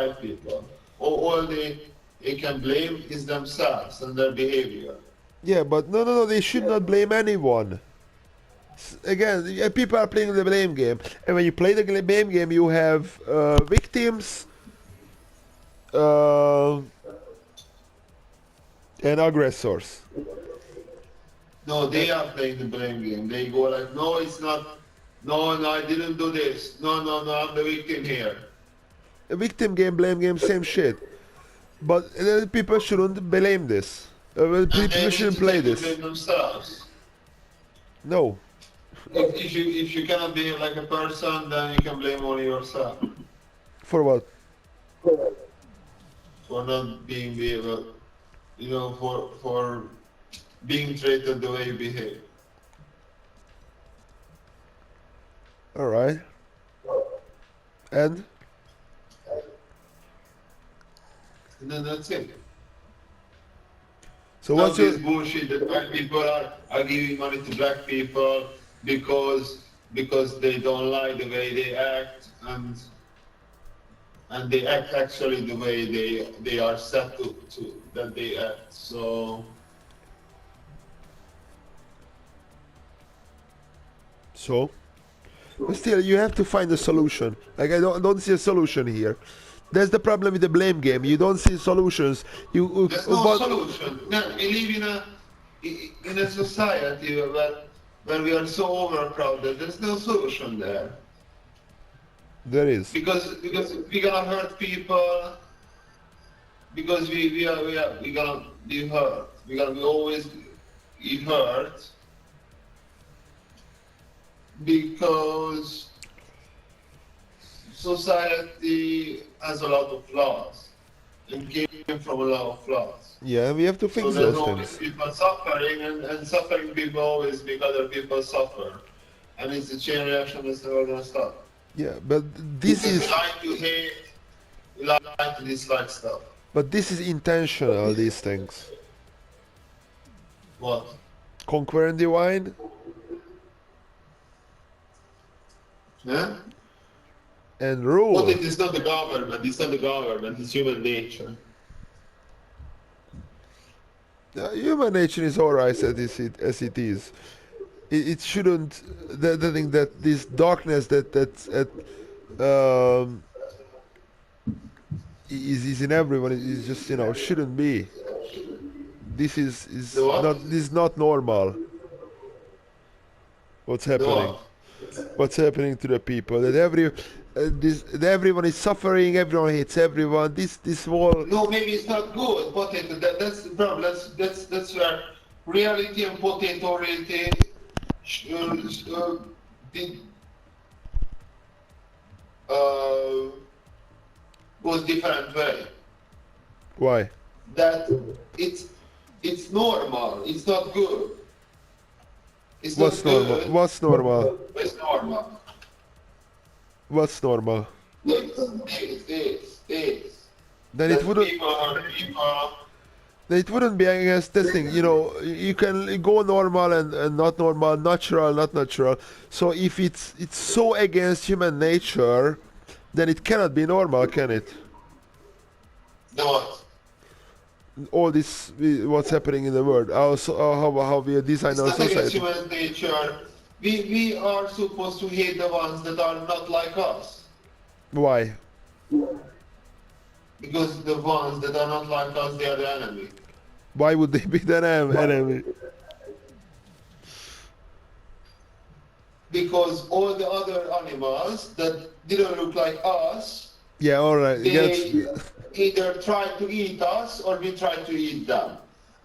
people. All they can blame is themselves and their behavior. Yeah, but no, they should not blame anyone. Again, people are playing the blame game, and when you play the blame game, you have victims uh, and aggressors. No, they are playing the blame game. They go like, no, it's not. No, no, I didn't do this. No, no, no, I'm the victim here. A victim game, blame game, same shit. But people shouldn't blame this. And they People need shouldn't to play take the this. blame themselves. No. If you cannot behave like a person, then you can blame only yourself For what? for not being able, for being treated the way you behave. Alright. And? And then that's it. So Not what's your... this bullshit that white people are giving money to black people because they don't like the way they act and they act actually the way they are set to that they act. So But still, you have to find a solution. Like, I don't see a solution here. That's the problem with the blame game. You don't see solutions. there's no solution. No, we live in a society where we are so overcrowded. There's no solution there. There is. Because we're gonna hurt people. Because we gonna be hurt. We're gonna be always be hurt. Because society has a lot of flaws and came from a lot of flaws. Yeah, we have to So fix there's those always things. people suffering, and suffering people always make other people suffer. And it's a chain reaction that's never gonna stop. Yeah, but this We is... like to hate, we like to dislike stuff. But this is intentional, these things. What? Conquer and divine? Yeah? And But rule. it is not the government, it's human nature. Human nature is alright as it is. It shouldn't... The thing that this darkness that's is in everyone is just, shouldn't be. This is The what? not normal. What's The happening? what? What's happening to the people? That that everyone is suffering. Everyone hates everyone. This whole... No, maybe it's not good. Potato, that's the problem. That's where reality and potentiality did, goes different way. Why? That it's normal. It's not good. It's What's not normal? good. What's normal? But it's normal. What's normal? This. Then it wouldn't... People. It wouldn't be against this thing. You can go normal and not normal, natural, not natural. So if it's so against human nature, then it cannot be normal, can it? The what? All this, what's happening in the world, how we design It's our not against society. human nature. We are supposed to hate the ones that are not like us. Why? Because the ones that are not like us, they are the enemy. Why would they be the enemy? Because all the other animals that didn't look like us, Yeah, alright. they either try to eat us or we try to eat them.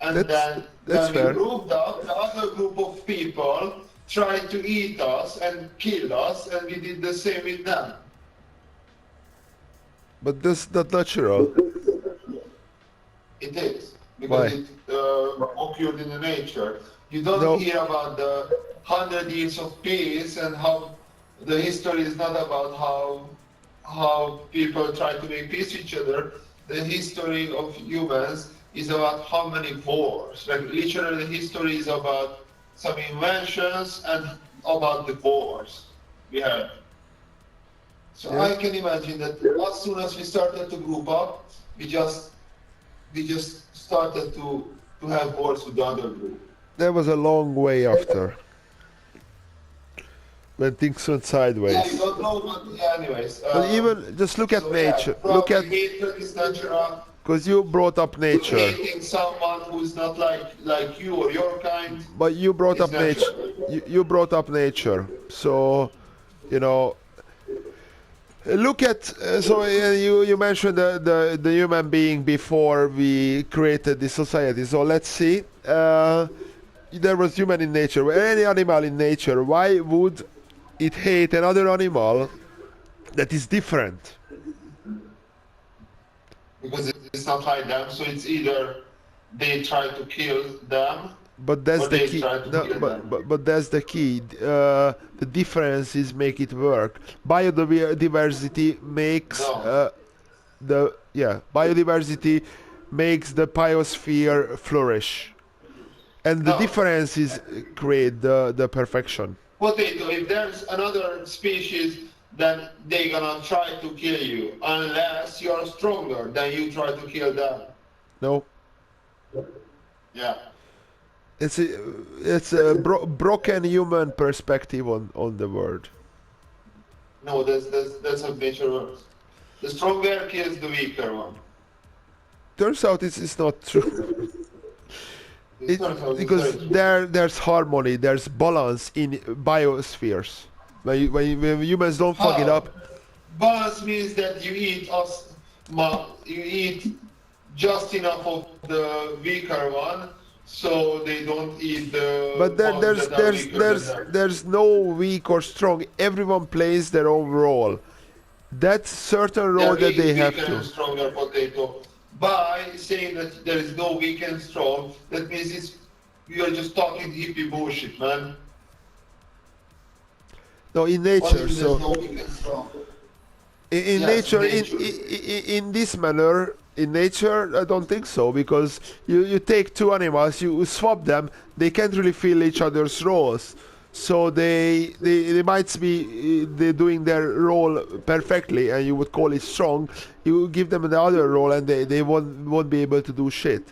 And That's then fair. we grouped up, the other group of people tried to eat us and kill us, and we did the same with them. But that's not natural. It is. Why? Because it occurred in the nature. You don't No. hear about the 100 years of peace and how the history is not about how people try to make peace with each other. The history of humans is about how many wars. Like literally the history is about some inventions and about the wars we had. So Yeah. I can imagine that as soon as we started to group up, we just started to have wars with the other group. There was a long way after when things went Yeah, you sideways. don't know, but yeah, anyways. But even just look at So yeah, nature. Look probably at hatred is natural. because you brought up nature, Hating someone who's not like you or your kind but you brought is up nature. natural. You brought up nature. So you know, look at you mentioned the human being before we created this society. So let's see. There was human in nature. Any animal in nature, why would it hate another animal that is different? Because it's not like them, so it's either they try to kill them But that's or the they key. try to No, kill them. but that's the key. The differences make it work. Biodiversity makes No. biodiversity makes the biosphere flourish, and the No. differences create the perfection. Potato, if there's another species, then they're gonna try to kill you unless you're stronger than you try to kill them. No, Yeah. it's a broken human perspective on the world. No, that's how nature works. The stronger kills the weaker one. Turns out it's not true. It's not how it's Because very true. there's harmony, there's balance in biospheres. When humans don't fuck it How? up, Balance means that you eat just enough of the weaker one, so they don't eat the but then ones that are weaker than them. there's no weak or strong. Everyone plays their own role. That certain role There that they is have weaker to. and stronger potato. By saying that there is no weak and strong, that means you are just talking hippie bullshit, man. No, in What do nature. you mean So there's no weak and strong? in Yes, nature, nature. in this manner, in nature, I don't think so because you take two animals, you swap them, they can't really fill each other's roles. So they might be they're doing their role perfectly, and you would call it strong. You give them the other role, and they won't be able to do shit.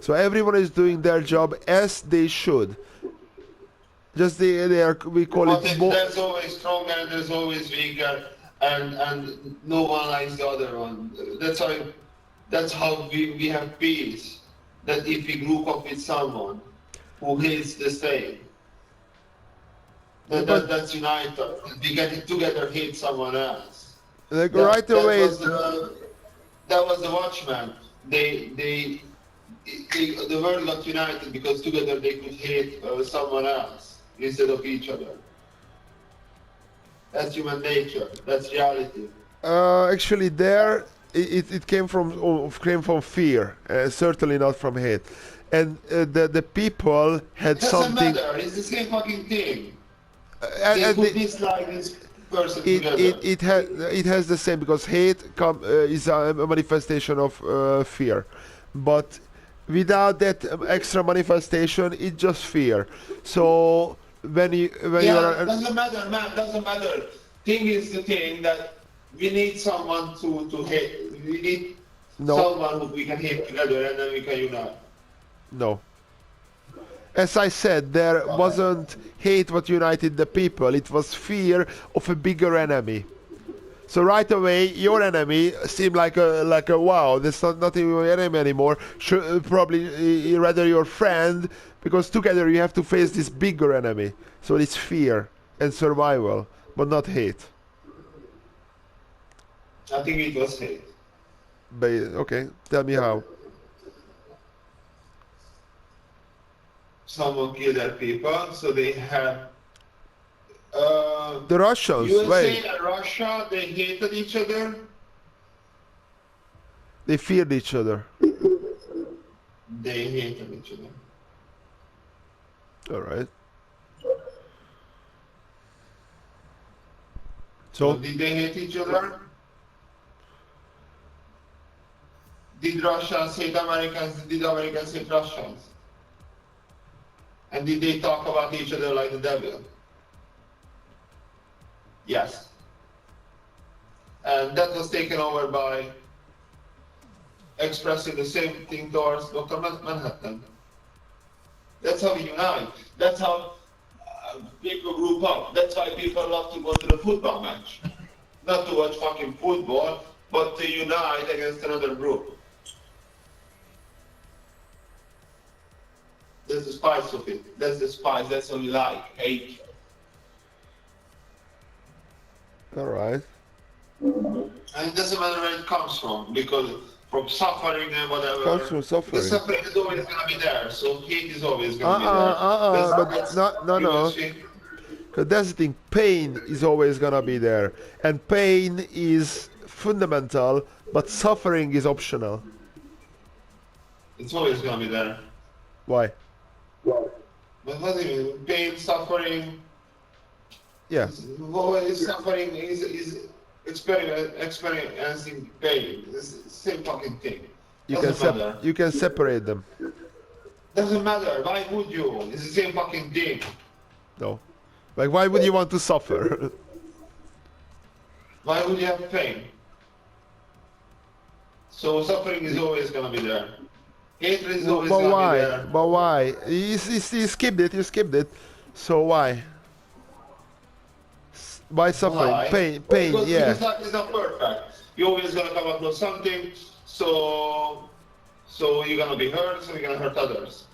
So everyone is doing their job as they should. Just they are we call But it more. there's always stronger and there's always weaker, and no one likes the other one. That's how we have peace. That if we group up with someone who hates the same, But that's unite us. We get together hate someone else. like That, right that away, was the that was the Watchmen. They the world got united because together they could hate someone else instead of each other. That's human nature. That's reality. actually there it came from fear, certainly not from hate, and the people had It doesn't something. matter. It's the same fucking thing. And, They and could they, dislike this person it together. it has the same because hate is a manifestation of fear, but without that extra manifestation, it's just fear. So when you Yeah, are doesn't matter, man. Doesn't matter. Thing is the thing that we need someone to hate. We need no someone who we can hate together and then we can unite. no. As I said, there wasn't hate what united the people. It was fear of a bigger enemy. So right away, your enemy seemed like a wow. There's not even your enemy anymore. Probably rather your friend, because together you have to face this bigger enemy. So it's fear and survival, but not hate. I think it was hate. But okay, tell me how. Someone killed their people, so they have. The Russians, USA wait, and Russia, they hated each other. they feared each other. They hated each other. All right. So So did they hate each other? Did Russians hate Americans? Did Americans hate Russians? And did they talk about each other like the devil? Yes. and that was taken over by expressing the same thing towards Dr. Manhattan. That's how we unite. That's how people group up. That's why people love to go to the football match. Not to watch fucking football, but to unite against another group. That's the spice of it. That's the spice. That's what we like. Hate. All right. And it doesn't matter where it comes from, because from suffering and whatever. Comes from suffering. The suffering is always going to be there, so hate is always going to be there. But no. see? Because that's the thing, pain is always gonna be there. And pain is fundamental, but suffering is optional. It's always going to be there. Why? But what do you mean? Pain, suffering. Yeah. Suffering is experiencing pain. It's the same fucking thing. You can separate them. Doesn't matter. Why would you? It's the same fucking thing. No. Like, why would you want to suffer? Why would you have pain? So suffering is always gonna be there. Hatred is always But gonna why? be there. But why? You skipped it. You skipped it. So why? Why suffering? Why? Pain. Because Yeah. life is not perfect. You're always gonna come across something. So you're gonna be hurt. So you're gonna hurt others.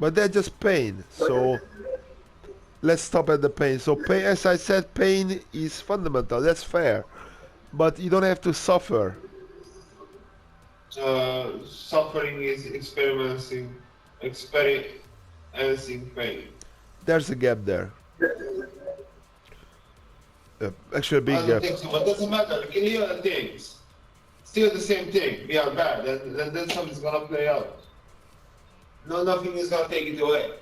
But they're just pain. So let's stop at the pain. So pain, as I said, pain is fundamental. That's fair. But you don't have to suffer. Suffering is experiencing pain. There's a gap there. Actually, a I big don't gap. think so, but it doesn't matter. Can you hear the things? Still the same thing. We are bad, and then something's gonna play out. No, nothing is gonna take it away.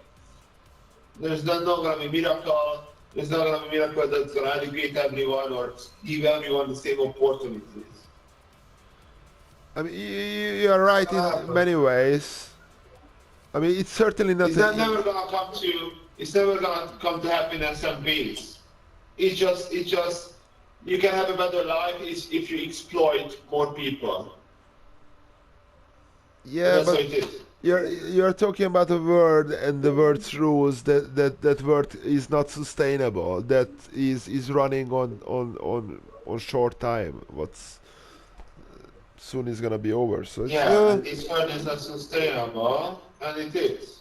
There's not gonna be miracle. There's not gonna be miracle that's gonna educate everyone or give everyone the same opportunities. I mean, you are right in many ways. I mean, it's certainly not. It's never gonna come to. It's never gonna come to happiness and peace. It's just. You can have a better life if you exploit more people. Yeah, That's but how it is. you're talking about a word and the word's rules. That word is not sustainable. That is running on short time. What's soon is gonna be over. So it's, Yeah, and this word is not sustainable, and it is.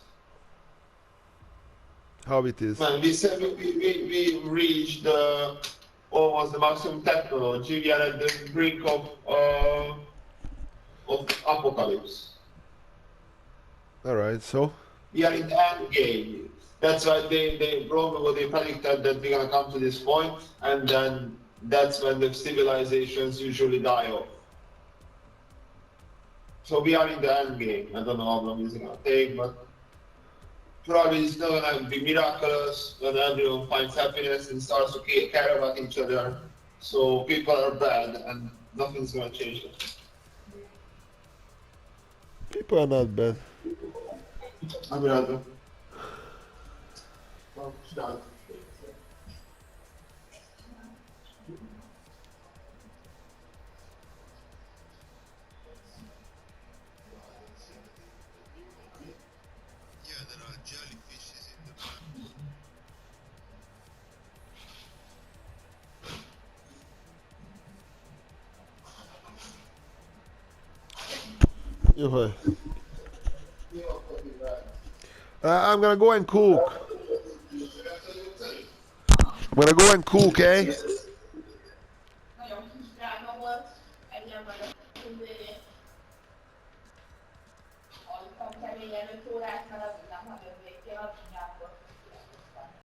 how it is. Man, we said we reached almost the maximum technology. We are at the brink of apocalypse. All right. So We are in the end game. That's why they probably predicted that we're gonna come to this point, and then that's when the civilizations usually die off. So we are in the end game. I don't know how long it's gonna take, but probably it's not gonna be miraculous when everyone finds happiness and starts to care about each other. So people are bad, and nothing's gonna change it. people are not bad. I'm rather. Yeah, there are jellyfishes in the back. I'm gonna go and cook. I'm gonna go and cook, eh? Nagyon kis drága volt, engem meg a aludtam keményen 5 órát, mert addig nem hagyott végkél, addig nyomkodtam.